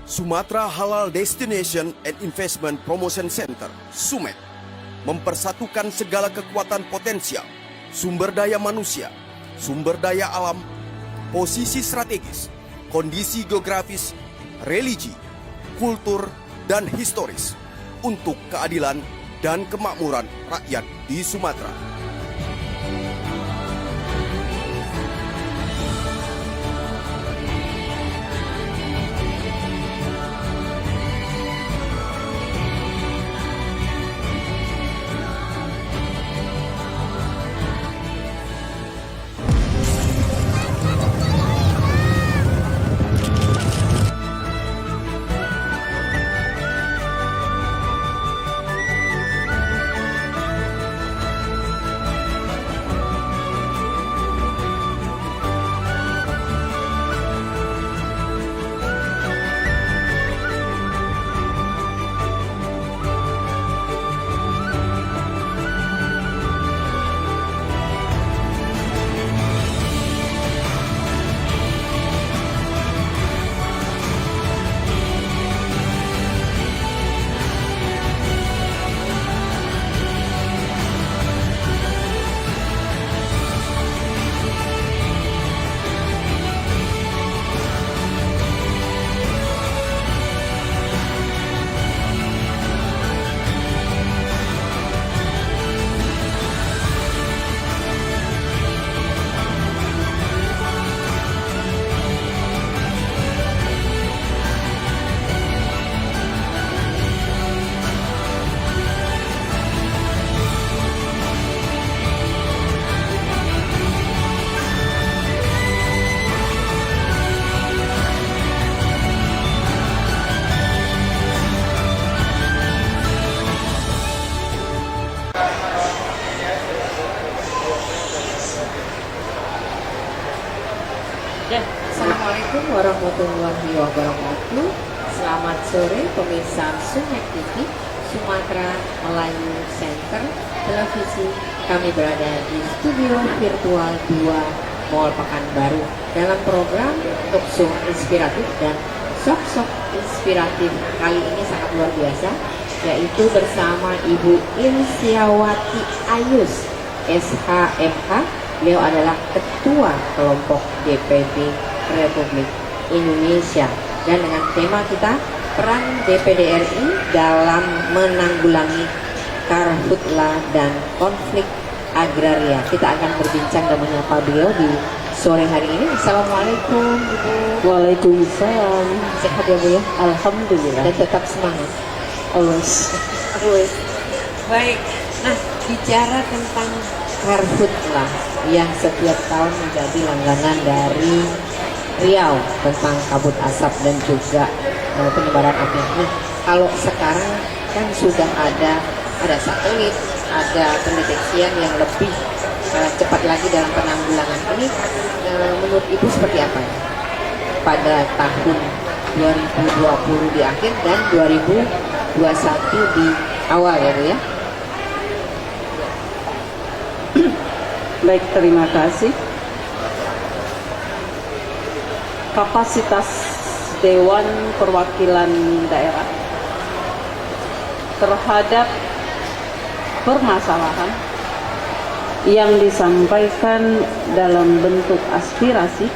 Sumatera Halal Destination and Investment Promotion Center, SUMED, mempersatukan segala kekuatan potensial, sumber daya manusia, sumber daya alam, posisi strategis, kondisi geografis, religi, kultur, dan historis untuk keadilan dan kemakmuran rakyat di Sumatera. Assalamualaikum warahmatullahi wabarakatuh. Selamat sore pemirsa SUMED TV, Sumatera Melayu Center Televisi. Kami berada di studio virtual 2 Mall Pekanbaru dalam program Talkshow Inspiratif dan Sok-Sok Inspiratif kali ini sangat luar biasa, yaitu bersama Ibu Ilsiawati Ayus, SHMH. Beliau adalah Ketua Kelompok DPD Republik Indonesia, dan dengan tema kita peran DPD RI dalam menanggulangi karhutla dan konflik agraria. Kita akan berbincang dan menyapa beliau di sore hari ini. Assalamualaikum Ibu. Waalaikumsalam. Sehat ya Bu ya? Alhamdulillah. Dan tetap semangat. Always. Baik. Nah, bicara tentang karhutla yang setiap tahun menjadi langganan dari Riau tentang kabut asap dan juga penyebaran api. Nah, kalau sekarang kan sudah ada satelit, ada pendeteksian yang lebih cepat lagi dalam penanggulangan ini. Menurut Ibu seperti apa ya? Pada tahun 2020 di akhir dan 2021 di awal ya Bu ya? Baik, terima kasih. Kapasitas Dewan Perwakilan Daerah terhadap permasalahan yang disampaikan dalam bentuk aspirasi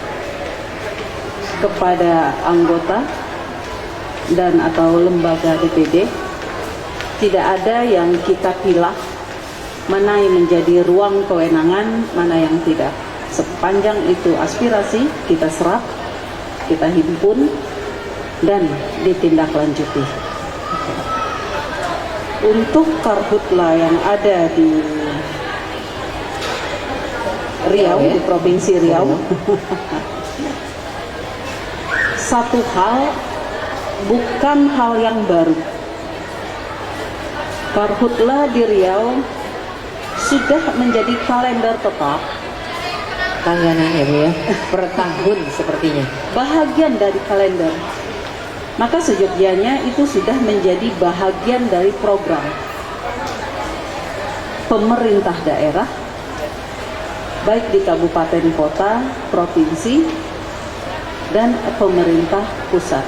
kepada anggota dan atau lembaga DPD, tidak ada yang kita pilah mana yang menjadi ruang kewenangan, mana yang tidak. Sepanjang itu aspirasi, kita serap, kita himpun, dan ditindaklanjuti. Untuk karhutla yang ada di Riau, di Provinsi Riau, satu hal, bukan hal yang baru. Karhutla di Riau sudah menjadi kalender tetap, langganan ya Bu ya, per tahun sepertinya, bahagian dari kalender. Maka seyogyanya itu sudah menjadi bahagian dari program pemerintah daerah, baik di kabupaten kota, provinsi, dan pemerintah pusat.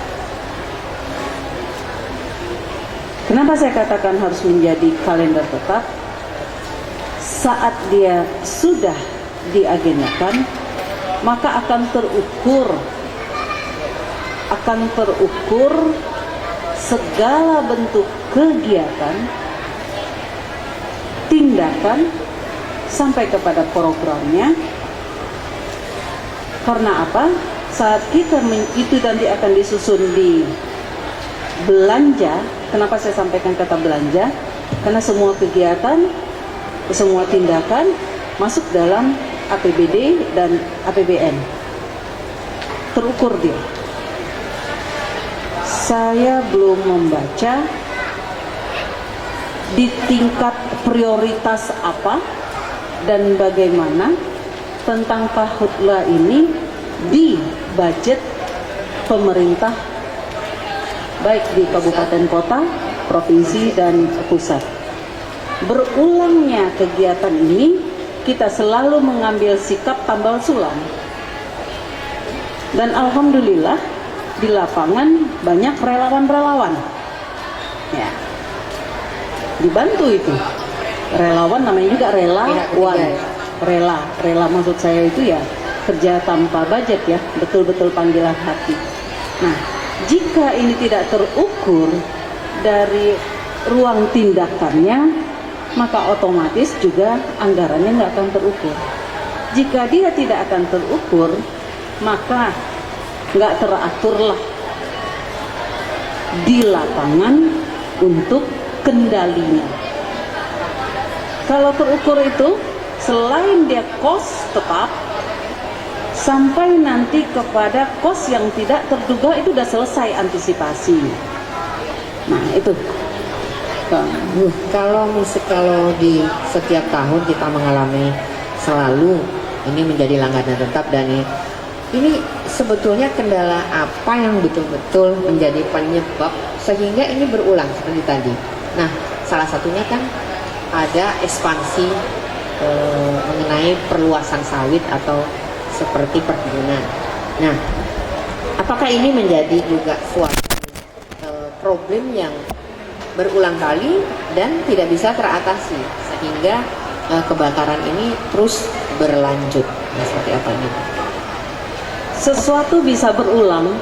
Kenapa saya katakan harus menjadi kalender tetap? Saat dia sudah diagendakan, maka akan terukur segala bentuk kegiatan, tindakan, sampai kepada programnya. Karena apa? Saat kita itu nanti akan disusun di belanja. Kenapa saya sampaikan kata belanja? Karena semua kegiatan, semua tindakan masuk dalam APBD dan APBN. Terukur dia. Saya belum membaca di tingkat prioritas apa dan bagaimana tentang Kahutla ini di budget pemerintah, baik di kabupaten kota, provinsi, dan pusat. Berulangnya kegiatan ini, kita selalu mengambil sikap tambal sulam. Dan alhamdulillah di lapangan banyak relawan-relawan. Ya. Dibantu itu. Relawan namanya juga relawan. Rela maksud saya itu ya kerja tanpa budget ya, betul-betul panggilan hati. Nah, jika ini tidak terukur dari ruang tindakannya, maka otomatis juga anggarannya nggak akan terukur. Jika dia tidak akan terukur, maka nggak teraturlah di lapangan untuk kendalinya. Kalau terukur itu, selain dia kos tetap, sampai nanti kepada kos yang tidak terduga itu udah selesai antisipasi. Nah itu. Kalau di setiap tahun kita mengalami selalu ini menjadi langganan tetap, dan ini sebetulnya kendala apa yang betul-betul menjadi penyebab sehingga ini berulang seperti tadi. Nah, salah satunya kan ada ekspansi mengenai perluasan sawit atau seperti perkebunan. Nah, apakah ini menjadi juga suatu problem yang berulang kali dan tidak bisa teratasi sehingga kebakaran ini terus berlanjut? Nah, seperti apa ini? Sesuatu bisa berulang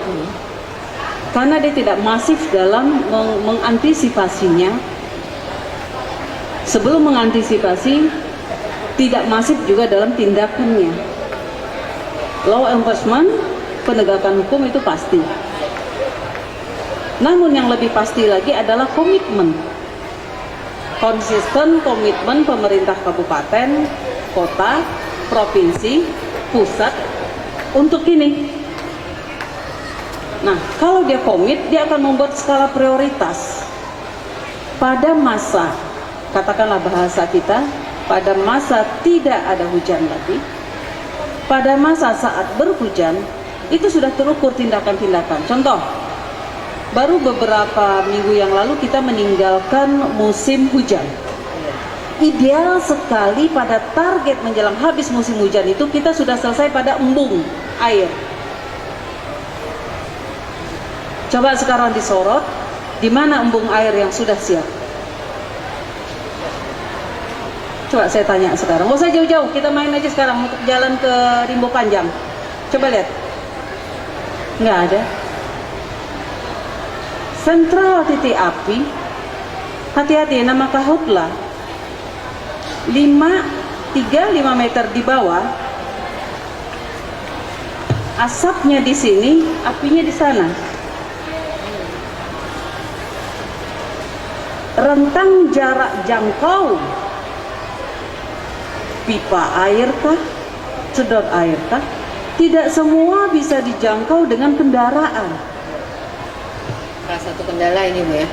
karena dia tidak masif dalam mengantisipasinya. Sebelum mengantisipasi, tidak masif juga dalam tindakannya. Law enforcement, penegakan hukum itu pasti. Namun yang lebih pasti lagi adalah komitmen. Konsisten komitmen pemerintah kabupaten, kota, provinsi, pusat untuk ini. Nah, kalau dia komit, dia akan membuat skala prioritas. Pada masa, katakanlah bahasa kita, pada masa tidak ada hujan lagi, pada masa saat berhujan, itu sudah terukur tindakan-tindakan. Contoh, baru beberapa minggu yang lalu kita meninggalkan musim hujan. Ideal sekali pada target menjelang habis musim hujan itu kita sudah selesai pada embung air. Coba sekarang disorot, di mana embung air yang sudah siap? Coba saya tanya sekarang, nggak usah jauh-jauh, kita main aja sekarang untuk jalan ke Rimbo Panjang. Coba lihat, nggak ada. Sentral titik api, hati-hati, nama Kahutla 5 meter di bawah, asapnya di sini, apinya di sana. Rentang jarak jangkau, pipa air kah, sedot air kah, tidak semua bisa dijangkau dengan kendaraan. Salah satu kendala ini Bu ya.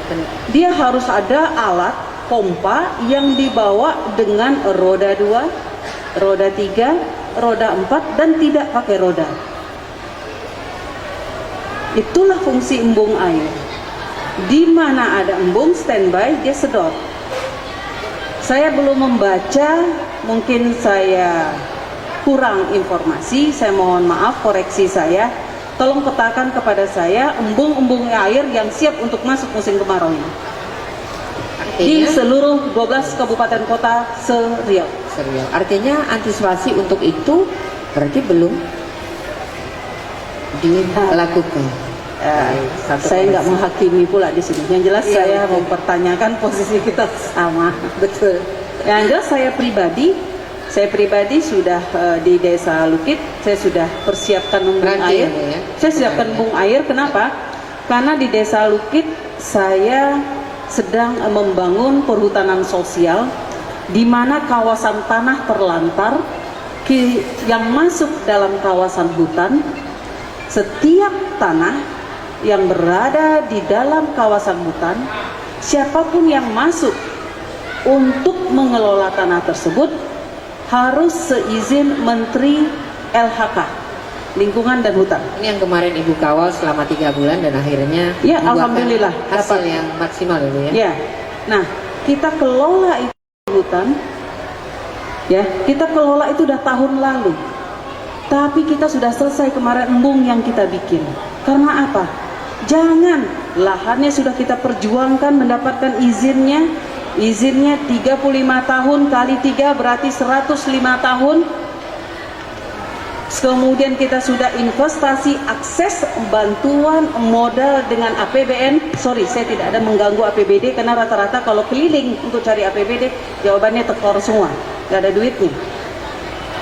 Dia harus ada alat pompa yang dibawa dengan roda 2, roda 3, roda 4 dan tidak pakai roda. Itulah fungsi embung air. Di mana ada embung standby, dia sedot. Saya belum membaca, mungkin saya kurang informasi, saya mohon maaf, koreksi saya. Tolong petakan kepada saya embung-embung air yang siap untuk masuk musim kemarau ini. di Artinya seluruh 12 kabupaten kota se-Riau. serius. Artinya antisipasi untuk itu berarti belum dilakukan. Saya nggak menghakimi pula di sini. Yang jelas Iya, saya betul. mempertanyakan posisi kita sama. Betul. Yang jelas saya pribadi sudah di Desa Lukit, saya sudah persiapkan lumbung Nanti air. ya, Bu, ya? Saya siapkan lumbung air. Kenapa? Karena di Desa Lukit saya sedang membangun perhutanan sosial, di mana kawasan tanah terlantar yang masuk dalam kawasan hutan, setiap tanah yang berada di dalam kawasan hutan, siapapun yang masuk untuk mengelola tanah tersebut harus seizin Menteri LHK, Lingkungan dan Hutan. Ini yang kemarin Ibu kawal selama 3 bulan dan akhirnya Ya, membuahkan alhamdulillah hasil dapat. yang maksimal ya Bu ya. Ya, nah kita kelola itu hutan, ya kita kelola itu udah tahun lalu. Tapi kita sudah selesai kemarin embung yang kita bikin. Karena apa? Jangan lahannya sudah kita perjuangkan mendapatkan izinnya. Izinnya 35 tahun kali 3 berarti 105 tahun. Kemudian kita sudah investasi akses bantuan modal dengan APBN. Sorry, saya tidak ada mengganggu APBD karena rata-rata kalau keliling untuk cari APBD jawabannya tekor semua, nggak ada duitnya.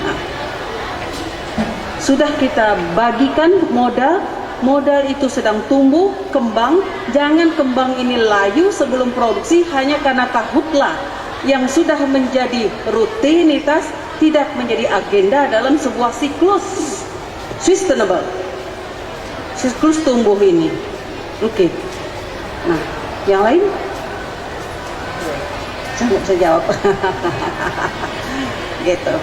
Nah, sudah kita bagikan modal itu sedang tumbuh kembang. Jangan kembang ini layu sebelum produksi hanya karena karhutla yang sudah menjadi rutinitas, tidak menjadi agenda dalam sebuah siklus sustainable, siklus tumbuh ini. Oke. Nah, yang lain saya nggak bisa jawab. Gitu.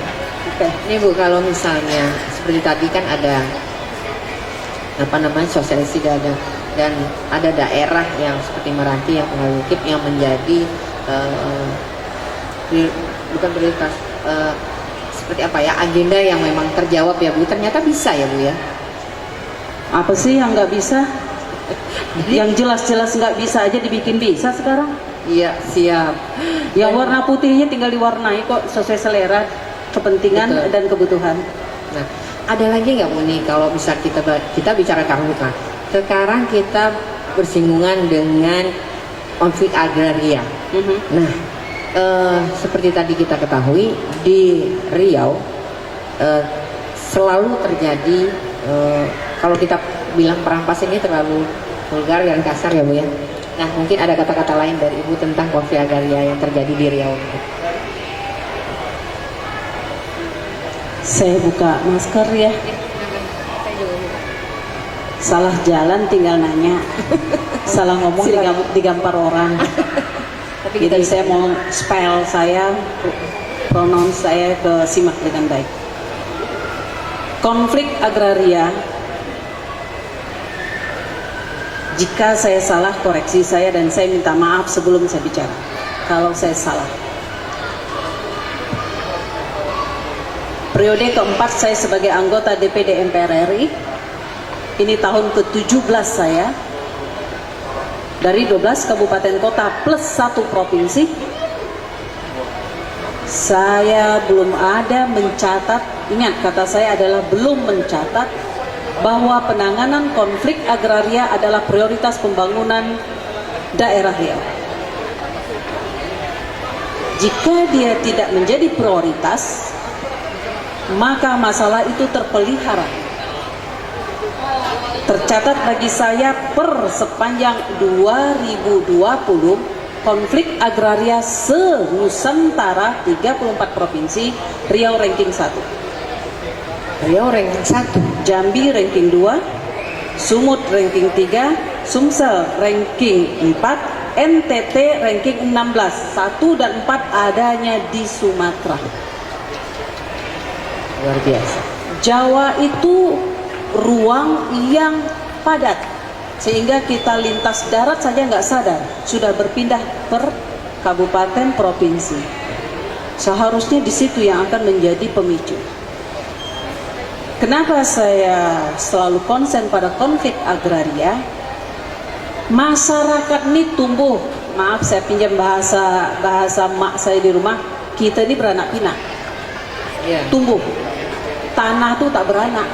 Oke. Ini Bu, kalau misalnya seperti tadi kan ada sosialisasi dan ada daerah yang seperti Meranti yang Tunggal Bukit yang menjadi bukan prioritas, seperti apa ya, agenda yang memang terjawab ya Bu, ternyata bisa ya Bu ya. Apa sih yang nggak bisa? Yang jelas-jelas nggak bisa aja dibikin bisa sekarang. Iya, siap. Yang warna putihnya tinggal diwarnai kok sesuai selera, kepentingan Betul. dan kebutuhan. Nah, ada lagi nggak Bu nih kalau bisa kita bicara karhutla. Sekarang kita bersinggungan dengan konflik agraria. Nah, seperti tadi kita ketahui di Riau selalu terjadi, kalau kita bilang perampasan ini terlalu vulgar dan kasar ya Bu ya. Nah, mungkin ada kata-kata lain dari Ibu tentang konflik agraria yang terjadi di Riau. Saya buka masker ya. Salah jalan tinggal nanya. Salah ngomong digampar orang. Tapi kita Jadi saya mau spell saya, pronoun saya simak dengan baik. Konflik agraria. Jika saya salah, koreksi saya dan saya minta maaf sebelum saya bicara. Kalau saya salah. Periode keempat saya sebagai anggota DPD MPR RI. Ini tahun ke-17 saya. Dari 12 kabupaten kota plus 1 provinsi. Saya belum ada mencatat, ingat kata saya adalah belum mencatat, bahwa penanganan konflik agraria adalah prioritas pembangunan daerah Riau. Jika dia tidak menjadi prioritas, maka masalah itu terpelihara. Tercatat bagi saya per sepanjang 2020 konflik agraria se-Nusantara 34 provinsi, Riau ranking 1. Riau ranking 1, Jambi ranking 2, Sumut ranking 3, Sumsel ranking 4, NTT ranking 16. 1 dan 4 adanya di Sumatera. luar biasa. Jawa itu ruang yang padat, sehingga kita lintas darat saja nggak sadar sudah berpindah per kabupaten provinsi. Seharusnya di situ yang akan menjadi pemicu. Kenapa saya selalu konsen pada konflik agraria? Masyarakat ini tumbuh maaf saya pinjam bahasa mak saya di rumah, kita ini beranak pinak. Tumbuh. Tanah tuh tak beranak.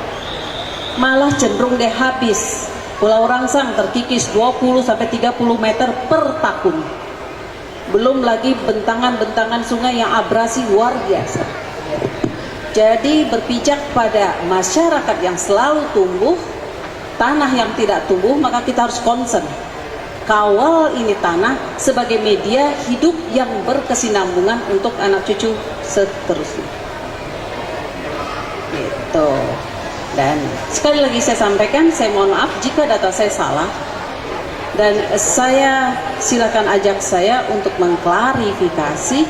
Malah cenderung deh habis. Pulau Rangsang terkikis 20 sampai 30 meter per tahun. Belum lagi bentangan-bentangan sungai yang abrasi luar biasa. Jadi berpijak pada masyarakat yang selalu tumbuh, tanah yang tidak tumbuh, maka kita harus concern. Kawal ini tanah sebagai media hidup yang berkesinambungan untuk anak cucu seterusnya. Gitu. Dan sekali lagi saya sampaikan, saya mohon maaf jika data saya salah. Dan saya silakan ajak saya untuk mengklarifikasi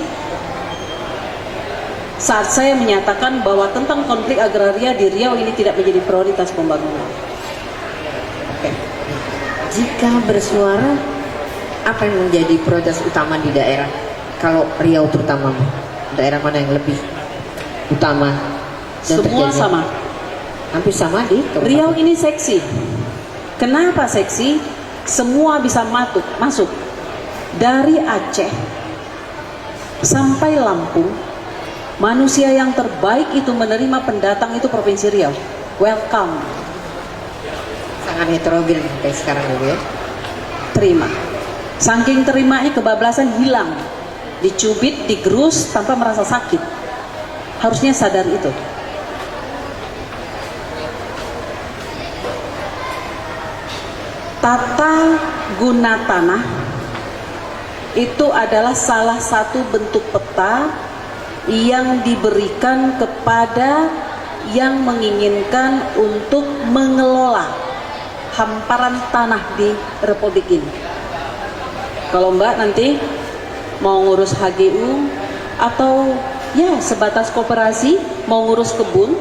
saat saya menyatakan bahwa tentang konflik agraria di Riau ini tidak menjadi prioritas pembangunan. Oke. Jika bersuara, apa yang menjadi prioritas utama di daerah? Kalau Riau terutama, daerah mana yang lebih utama? Dan Semua terjadi? sama. Hampir sama di Riau ini seksi. Kenapa seksi? Semua bisa masuk. Dari Aceh sampai Lampung, manusia yang terbaik itu menerima pendatang itu Provinsi Riau. Welcome. sangat heterogen kayak sekarang dulu ya. Terima. Saking terimanya kebablasan hilang. Dicubit, digerus tanpa merasa sakit. Harusnya sadar itu. Tata guna tanah itu adalah salah satu bentuk peta yang diberikan kepada yang menginginkan untuk mengelola hamparan tanah di Republik ini. Kalau Mbak nanti mau ngurus HGU atau ya sebatas koperasi, mau ngurus kebun,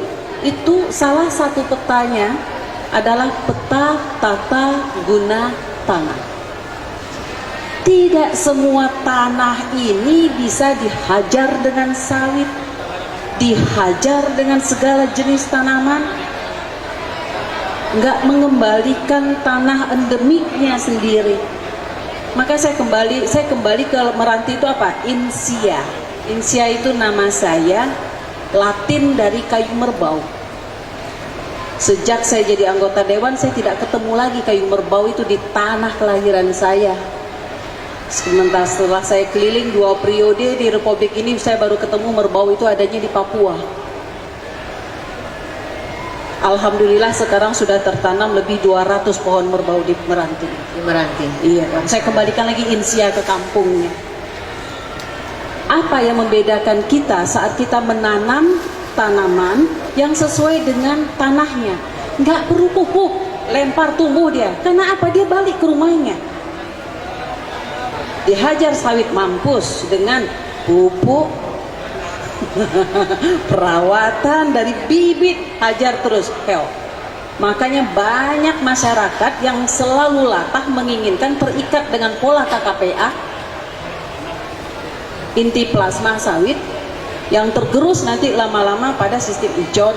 itu salah satu petanya adalah peta tata guna tanah. Tidak semua tanah ini bisa dihajar dengan sawit, dihajar dengan segala jenis tanaman, nggak mengembalikan tanah endemiknya sendiri. Maka saya kembali ke Meranti itu apa? Insia. Insia itu nama saya, Latin dari kayu merbau. Sejak saya jadi anggota dewan, saya tidak ketemu lagi kayu merbau itu di tanah kelahiran saya. Sementara setelah saya keliling 2 periode di Republik ini, saya baru ketemu merbau itu adanya di Papua. Alhamdulillah sekarang sudah tertanam lebih 200 pohon merbau di Meranti. Di Meranti. Iya, saya kembalikan lagi Insia ke kampungnya. Apa yang membedakan kita saat kita menanam tanaman yang sesuai dengan tanahnya? Nggak perlu pupuk, lempar tumbuh dia. Karena apa? Dia balik ke rumahnya. Dihajar sawit mampus dengan pupuk, perawatan dari bibit, hajar terus, hell. Makanya banyak masyarakat yang selalu latah menginginkan terikat dengan pola KKPA, inti plasma sawit, yang tergerus nanti lama-lama pada sistem ijon,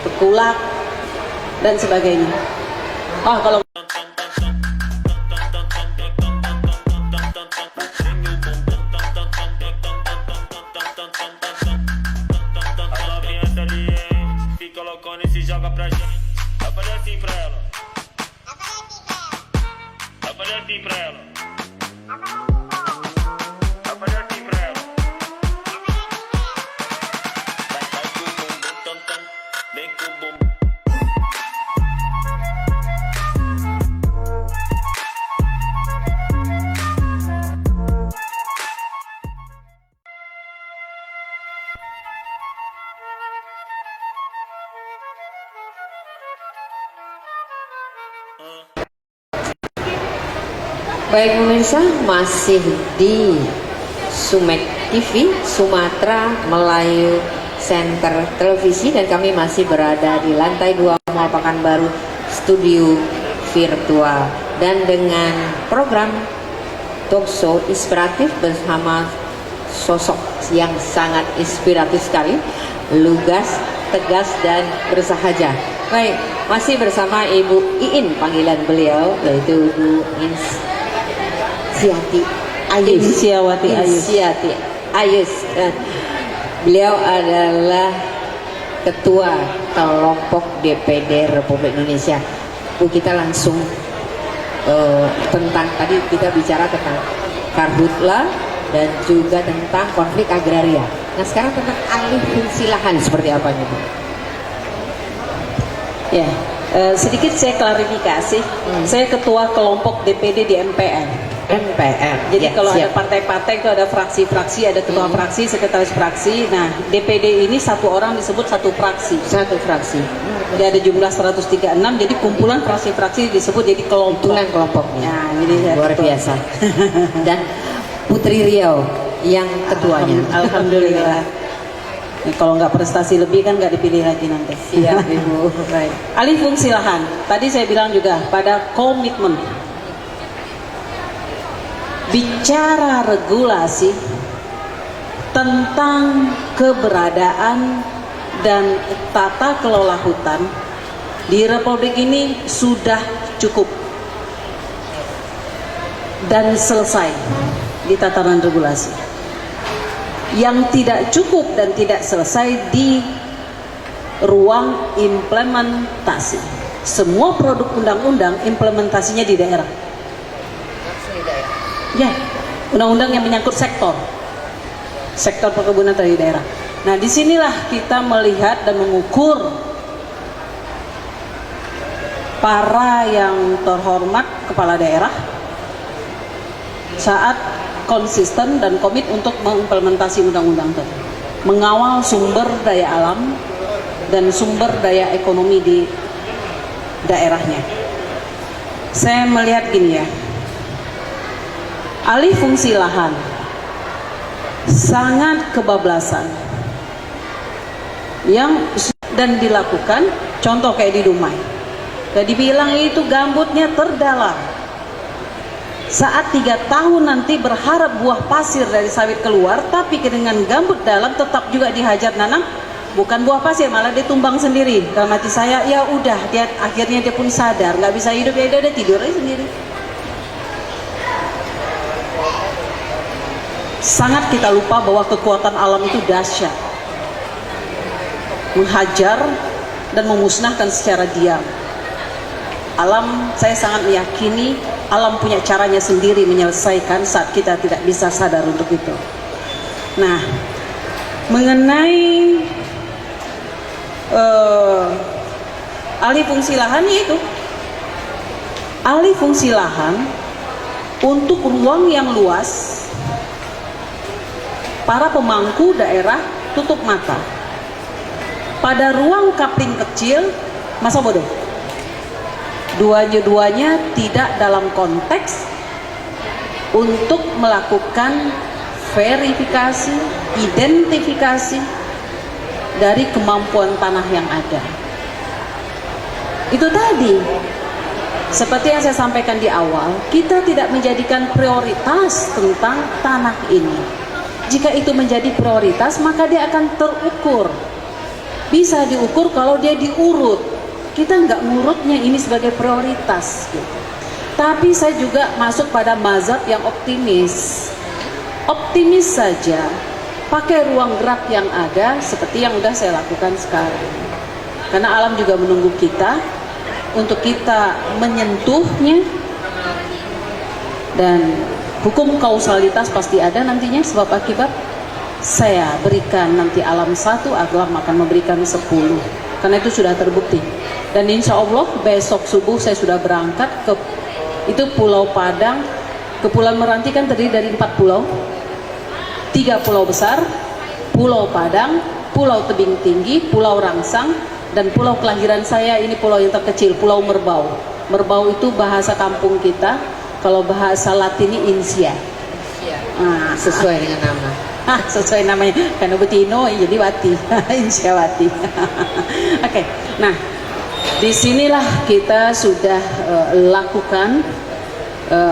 pekulak, dan sebagainya. Kalau joga pra gente. Vai fazer assim pra ela. Vai fazer assim pra ela. Vai fazer assim pra ela. Vai com o bumbum tam tam. Vem com o bumbum. Baik pemirsa, masih di Sumek TV, Sumatera Melayu Center Televisi, dan kami masih berada di lantai 2 Mall Pekanbaru Studio Virtual, dan dengan program talkshow inspiratif bersama sosok yang sangat inspiratif sekali, lugas, tegas, dan bersahaja. Baik, masih bersama Ibu Iin, panggilan beliau yaitu Bu Insiati Ayus. Insiawati Ayus. Insiati Ayus. Beliau adalah Ketua Kelompok DPD Republik Indonesia. Bu, kita langsung tentang tadi kita bicara tentang karhutla dan juga tentang konflik agraria. Nah sekarang tentang alih fungsi lahan seperti apa nih Bu? Ya, sedikit saya klarifikasi. Saya ketua kelompok DPD di MPR. MPR. Jadi Ya, kalau ada siap. partai-partai itu ada fraksi-fraksi, ada ketua fraksi, sekretaris fraksi. Nah, DPD ini satu orang disebut satu fraksi. Satu fraksi. Jadi ada jumlah 136, jadi kumpulan fraksi-fraksi disebut jadi kelompok. Itulah kelompoknya. Nah, jadi saya Luar ketua. biasa. Dan Putri Riau yang ketuanya. Alhamdulillah. Nih, kalau nggak prestasi lebih kan nggak dipilih lagi nanti. Siap Ibu. Baik. Alih fungsi lahan. Tadi saya bilang juga pada komitmen. Bicara regulasi tentang keberadaan dan tata kelola hutan di Republik ini sudah cukup dan selesai di tataran regulasi. Yang tidak cukup dan tidak selesai di ruang implementasi. Semua produk undang-undang implementasinya di daerah. Ya, undang-undang yang menyangkut sektor perkebunan di daerah. Nah, disinilah kita melihat dan mengukur para yang terhormat kepala daerah saat konsisten dan komit untuk mengimplementasi undang-undang itu, mengawal sumber daya alam dan sumber daya ekonomi di daerahnya. Saya melihat gini ya. Alih fungsi lahan sangat kebablasan yang dan dilakukan, contoh kayak di Dumai. Tadi bilang itu gambutnya terdalam. Saat 3 tahun nanti berharap buah pasir dari sawit keluar, tapi dengan gambut dalam tetap juga dihajar nanam, bukan buah pasir malah dia tumbang sendiri. Dalam hati saya, ya udah, dia akhirnya dia pun sadar nggak bisa hidup, ya udah dia tidur aja sendiri. Sangat kita lupa bahwa kekuatan alam itu dahsyat, menghajar dan memusnahkan secara diam. Alam, saya sangat meyakini alam punya caranya sendiri menyelesaikan saat kita tidak bisa sadar untuk itu. Nah, mengenai alih fungsi lahan, yaitu alih fungsi lahan untuk ruang yang luas. Para pemangku daerah tutup mata. Pada ruang kapling kecil, masa bodoh. Dua-duanya tidak dalam konteks untuk melakukan verifikasi, identifikasi dari kemampuan tanah yang ada. Itu tadi, seperti yang saya sampaikan di awal, kita tidak menjadikan prioritas tentang tanah ini. Jika itu menjadi prioritas, maka dia akan terukur. Bisa diukur kalau dia diurut. Kita nggak ngurutnya ini sebagai prioritas gitu. Tapi saya juga masuk pada mazhab yang optimis. Optimis saja, pakai ruang gerak yang ada seperti yang udah saya lakukan sekarang. Karena alam juga menunggu kita untuk kita menyentuhnya, dan hukum kausalitas pasti ada nantinya, sebab akibat. Saya berikan nanti alam 1, alam akan memberikan 10, karena itu sudah terbukti. Dan insya Allah besok subuh saya sudah berangkat ke itu Pulau Padang. Kepulauan Meranti kan terdiri dari 4 pulau, 3 pulau besar, Pulau Padang, Pulau Tebing Tinggi, Pulau Rangsang, dan pulau kelahiran saya ini pulau yang terkecil, Pulau Merbau. Merbau itu bahasa kampung kita, kalau bahasa Latinnya Insia. Nah, Sesuai dengan nama. sesuai namanya, karena Betino jadi Wati. Insiawati. Oke, nah disinilah kita sudah lakukan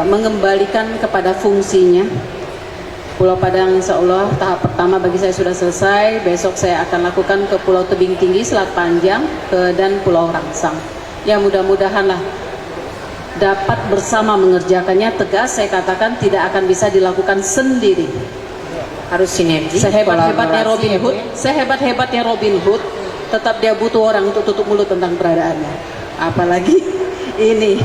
mengembalikan kepada fungsinya. Pulau Padang insya Allah tahap pertama bagi saya sudah selesai. Besok saya akan lakukan ke Pulau Tebing Tinggi, Selat Panjang, dan Pulau Rangsang. Ya mudah-mudahan lah dapat bersama mengerjakannya, tegas saya katakan tidak akan bisa dilakukan sendiri. Harus sinergi. Sehebat-hebatnya kolaborasi, Robin ya, Bu, Hood, ya. sehebat-hebatnya Robin Hood, tetap dia butuh orang untuk tutup mulut tentang keberadaannya. Apalagi ini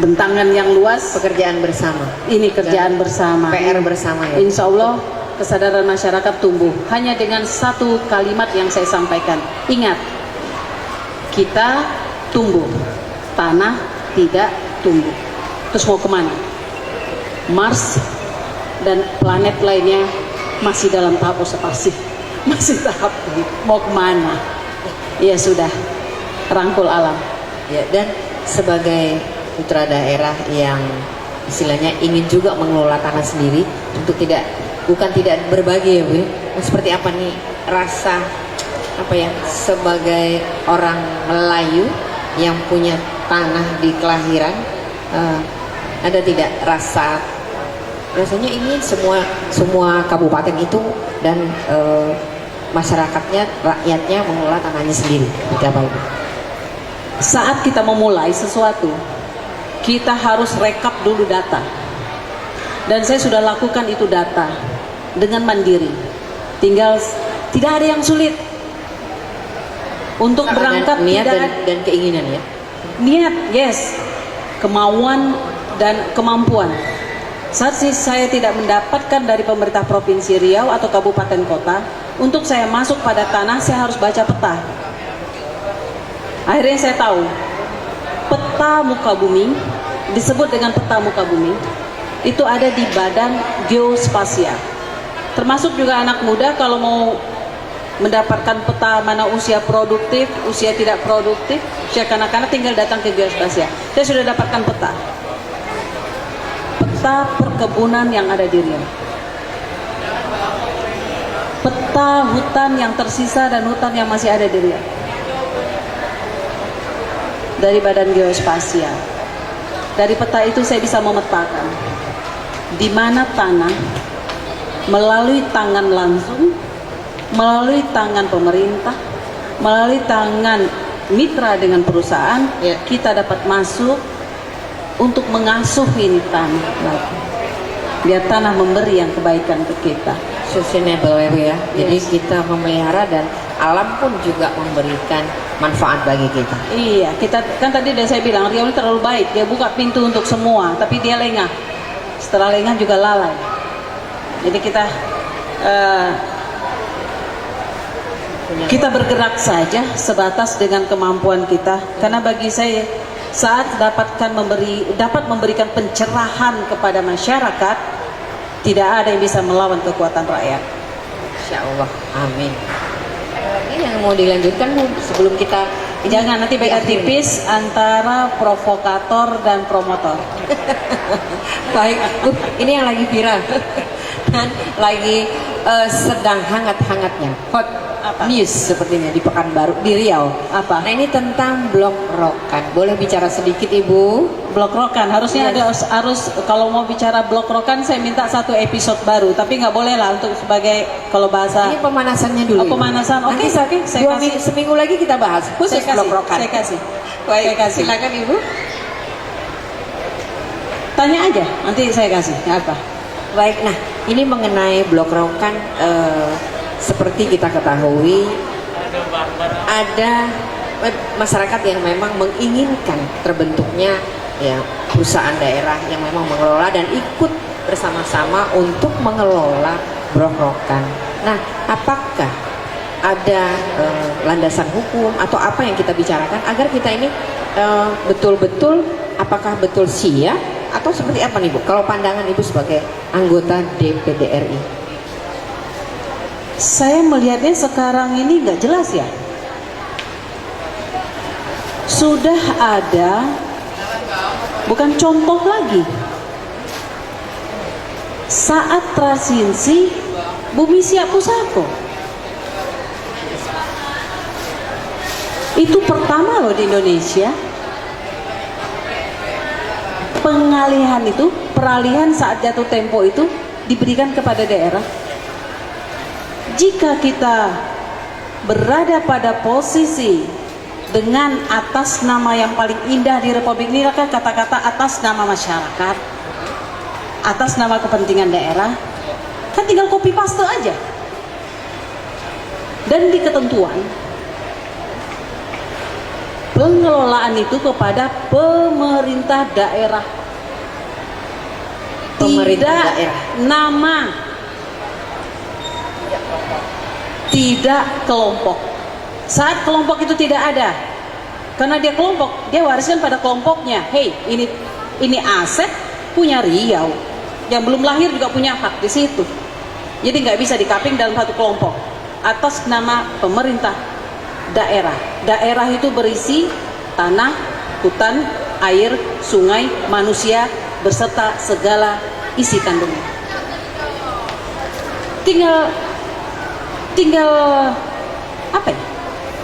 bentangan yang luas, Pekerjaan bersama. ini kerjaan bersama. PR bersama ya. Insya Allah kesadaran masyarakat tumbuh. Hanya dengan satu kalimat yang saya sampaikan. Ingat, kita tumbuh, tanah tidak tumbuh. Terus mau kemana? Mars dan planet lainnya masih dalam tahap observasi. Masih tahap mau kemana? Ya sudah, rangkul alam. Ya, dan sebagai putra daerah yang istilahnya ingin juga mengelola tanah sendiri untuk bukan tidak berbagi ya Bu. Seperti apa nih rasa sebagai orang Melayu yang punya tanah di kelahiran, ada tidak rasanya ini semua kabupaten itu dan masyarakatnya, rakyatnya mengelola tanahnya sendiri. Seperti apa Ibu? Saat kita memulai sesuatu, kita harus rekap dulu data. Dan saya sudah lakukan itu data dengan mandiri. Tinggal tidak ada yang sulit. Untuk berangkat niat tidak dan keinginan ya. niat, yes. Kemauan dan kemampuan. Saat saya tidak mendapatkan dari pemerintah Provinsi Riau atau kabupaten kota, untuk saya masuk pada tanah saya harus baca peta. Akhirnya saya tahu peta muka bumi, disebut dengan peta muka bumi, itu ada di Badan Geospasial. Termasuk juga anak muda kalau mau mendapatkan peta mana usia produktif, usia tidak produktif, usia kanak-kanak, tinggal datang ke Geospasial. Saya sudah dapatkan peta perkebunan yang ada di Riau, peta hutan yang tersisa dan hutan yang masih ada di Riau, dari Badan Geospasial. Dari peta itu saya bisa memetakan di mana tanah melalui tangan langsung, melalui tangan pemerintah, melalui tangan mitra dengan perusahaan, Ya. kita dapat masuk untuk mengasuh ini tanah lagi. Biar tanah memberi yang kebaikan ke kita. Sustainable ya Bu ya. Jadi Yes. kita memelihara dan alam pun juga memberikan manfaat bagi kita. Iya, kita kan tadi udah saya bilang Riau ini terlalu baik, dia buka pintu untuk semua, tapi dia lengah. Setelah lengah juga lalai. Jadi kita bergerak saja sebatas dengan kemampuan kita. Karena bagi saya saat dapat memberikan pencerahan kepada masyarakat, tidak ada yang bisa melawan kekuatan rakyat. Insya Allah, amin. Ini yang mau dilanjutkan Bu, sebelum kita Jangan nanti beda diakhiri. tipis antara provokator dan promotor. Baik Bu, ini yang lagi viral dan lagi sedang hangat-hangatnya hot Apa? news sepertinya di Pekanbaru, di Riau. Apa? Nah ini tentang blok rokan. Boleh bicara sedikit Ibu? Blok rokan harusnya harus kalau mau bicara blok rokan saya minta satu episode baru, tapi nggak boleh lah untuk sebagai kalau bahasa Ini pemanasannya dulu. Oh, Ibu. pemanasan. Oke, Nanti oke, saya kasih. seminggu lagi kita bahas khusus saya blok kasih, rokan. saya kasih. Baik, Saya kasih. silakan Ibu. Tanya aja, nanti saya kasih. Apa? Baik, nah ini mengenai blok rokan, seperti kita ketahui ada masyarakat yang memang menginginkan terbentuknya ya perusahaan daerah yang memang mengelola dan ikut bersama-sama untuk mengelola blok rokan. Nah, apakah ada landasan hukum atau apa yang kita bicarakan agar kita ini betul-betul apakah betul siap atau seperti apa nih Bu? Kalau pandangan Ibu sebagai anggota DPD RI. Saya melihatnya sekarang ini nggak jelas ya. Sudah ada, bukan contoh lagi. Saat transisi Bumi Siap Pusako, itu pertama loh di Indonesia. Pengalihan itu, peralihan saat jatuh tempo itu diberikan kepada daerah. Jika kita berada pada posisi dengan atas nama yang paling indah di Republik ini kan kata-kata atas nama masyarakat, atas nama kepentingan daerah, kan tinggal copy paste aja. Dan di ketentuan pengelolaan itu kepada pemerintah daerah, Pemerintah tidak daerah. nama, tidak kelompok. Saat kelompok itu tidak ada, karena dia kelompok, dia wariskan pada kelompoknya. Hei, ini aset punya Riau, yang belum lahir juga punya hak di situ. Jadi nggak bisa dikaping dalam satu kelompok. Atas nama pemerintah daerah. Daerah itu berisi tanah, hutan, air, sungai, manusia, beserta segala isi kandungnya. Tinggal apa ya?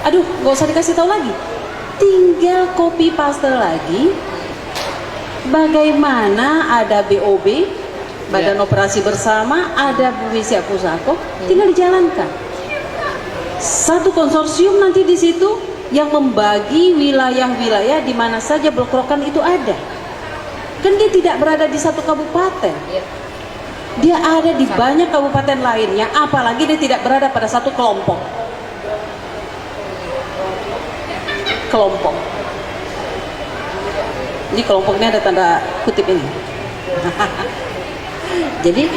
Aduh, nggak usah dikasih tahu lagi. Tinggal copy paste lagi. Bagaimana ada BOB, Badan Operasi Bersama, ada Bumi Siap Pusako, tinggal dijalankan. Satu konsorsium nanti di situ yang membagi wilayah-wilayah di mana saja blok rokan itu ada. Kan dia tidak berada di satu kabupaten. Dia ada di banyak kabupaten lainnya, apalagi dia tidak berada pada satu kelompok. Ini kelompoknya ada tanda kutip ini. Jadi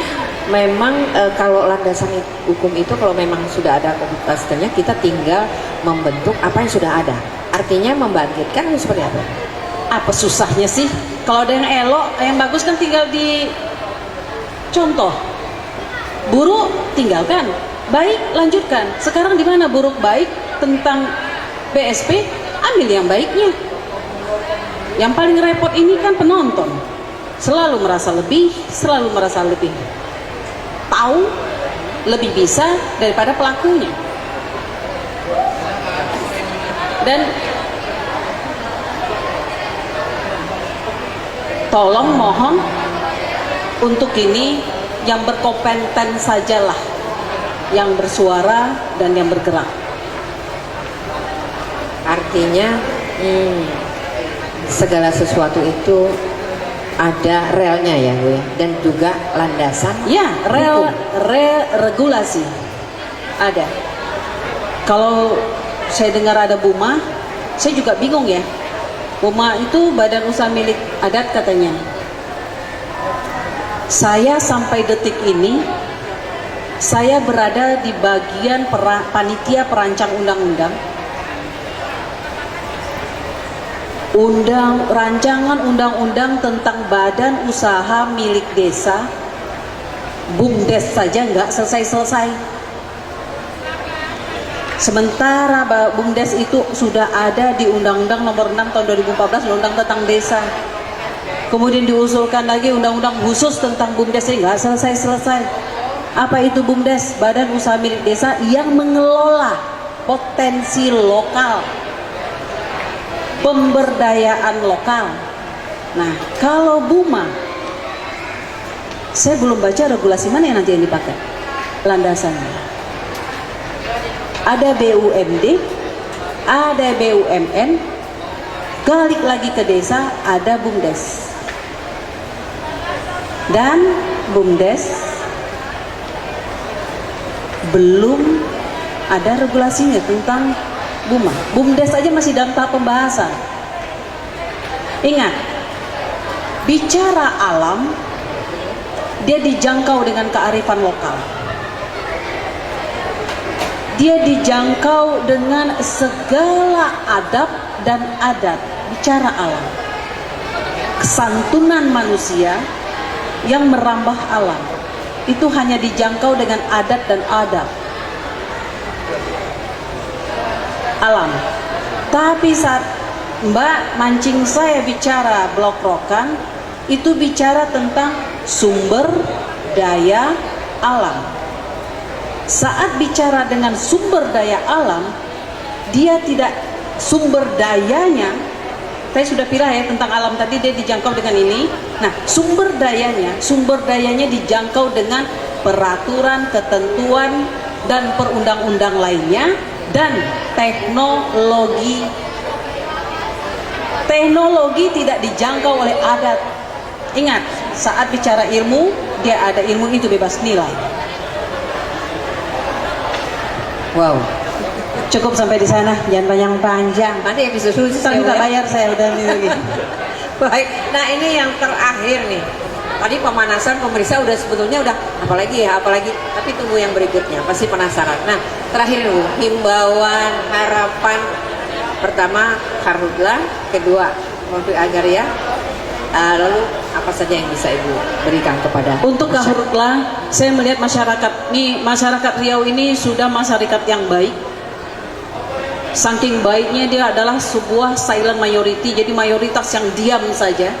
memang kalau landasan hukum itu kalau memang sudah ada kompetensinya, kita tinggal membentuk apa yang sudah ada. Artinya membangkitkan seperti apa? Apa susahnya sih? Kalau ada yang elok, yang bagus kan tinggal di contoh. Buruk tinggalkan, baik lanjutkan. Sekarang di mana buruk baik tentang BSP? Ambil yang baiknya. Yang paling repot ini kan penonton. Selalu merasa lebih, tahu, lebih bisa daripada pelakunya. Dan tolong mohon untuk ini yang berkompeten sajalah yang bersuara dan yang bergerak. Artinya segala sesuatu itu ada relnya ya Bu ya, dan juga landasan Ya, hukum. regulasi ada. Kalau saya dengar ada BUMA, saya juga bingung ya. BUMA itu badan usaha milik adat katanya. Saya sampai detik ini, saya berada di bagian panitia perancang undang-undang. Rancangan undang-undang tentang badan usaha milik desa, BUMDes saja nggak selesai-selesai. Sementara BUMDes itu sudah ada di Undang-Undang Nomor 6 Tahun 2014, Undang-Undang tentang Desa. Kemudian diusulkan lagi undang-undang khusus tentang BUMDes, ini nggak selesai-selesai. Apa itu BUMDes? Badan Usaha Milik Desa yang mengelola potensi lokal, pemberdayaan lokal. Nah, kalau BUMA, saya belum baca regulasi mana yang nanti yang dipakai landasannya. Ada BUMD, ada BUMN, balik lagi ke desa ada BUMDes. Dan BUMDes belum ada regulasinya tentang BUMA. BUMDes aja masih dalam tahap pembahasan. Ingat, bicara alam, dia dijangkau dengan kearifan lokal. Dia dijangkau dengan segala adab dan adat. Bicara alam, kesantunan manusia yang merambah alam, itu hanya dijangkau dengan adat dan adab alam. Tapi saat Mbak mancing saya bicara blok rokan, itu bicara tentang sumber daya alam. Saat bicara dengan sumber daya alam, dia tidak, sumber dayanya, saya sudah pilih ya tentang alam tadi, dia dijangkau dengan ini. Nah, sumber dayanya dijangkau dengan peraturan, ketentuan dan perundang-undang lainnya, dan teknologi Teknologi tidak dijangkau oleh adat. Ingat, saat bicara ilmu, dia ada ilmu itu bebas nilai. Wow. Cukup sampai di sana, jangan panjang-panjang. Nanti episode khusus Saya ya, minta Bu, ya. bayar saya udah ini. Baik, nah ini yang terakhir nih. Tadi pemanasan pemeriksa udah sebetulnya udah apalagi, tapi tunggu yang berikutnya pasti penasaran. Nah terakhir Bu, himbauan, harapan pertama Karhutla, kedua Konflik Agraria, lalu apa saja yang bisa Ibu berikan kepada Untuk Karhutla, saya melihat masyarakat Riau ini sudah masyarakat yang baik. Saking baiknya dia adalah sebuah silent majority, jadi mayoritas yang diam saja.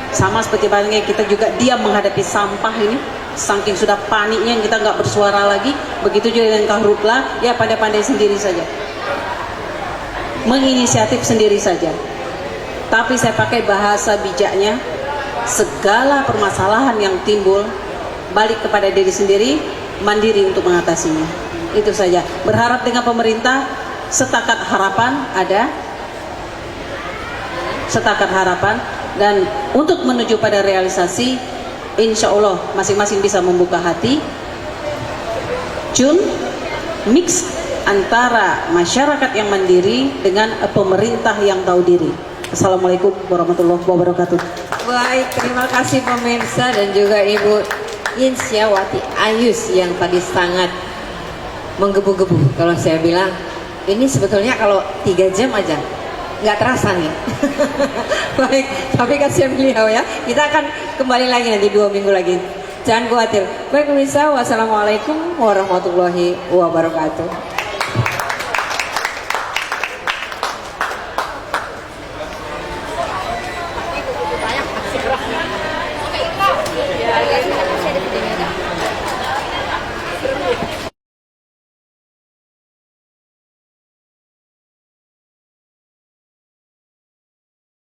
Sama seperti halnya kita juga diam menghadapi sampah ini. Saking sudah paniknya kita nggak bersuara lagi. Begitu juga dengan Karhutla, ya pandai-pandai sendiri saja, menginisiatif sendiri saja. Tapi saya pakai bahasa bijaknya, segala permasalahan yang timbul balik kepada diri sendiri, mandiri untuk mengatasinya. Itu saja. Berharap dengan pemerintah, setakat harapan ada, setakat harapan, dan untuk menuju pada realisasi, insya Allah masing-masing bisa membuka hati. Mix antara masyarakat yang mandiri dengan pemerintah yang tahu diri. Assalamualaikum warahmatullahi wabarakatuh. Baik, terima kasih pemirsa dan juga Ibu Insyawati Ayus yang tadi sangat menggebu-gebu. Kalau saya bilang, ini sebetulnya kalau 3 jam aja nggak terasa nih. Baik, tapi kasihan beliau ya. Kita akan kembali lagi nanti 2 minggu lagi. Jangan khawatir. Baik pemirsa, wassalamualaikum warahmatullahi wabarakatuh.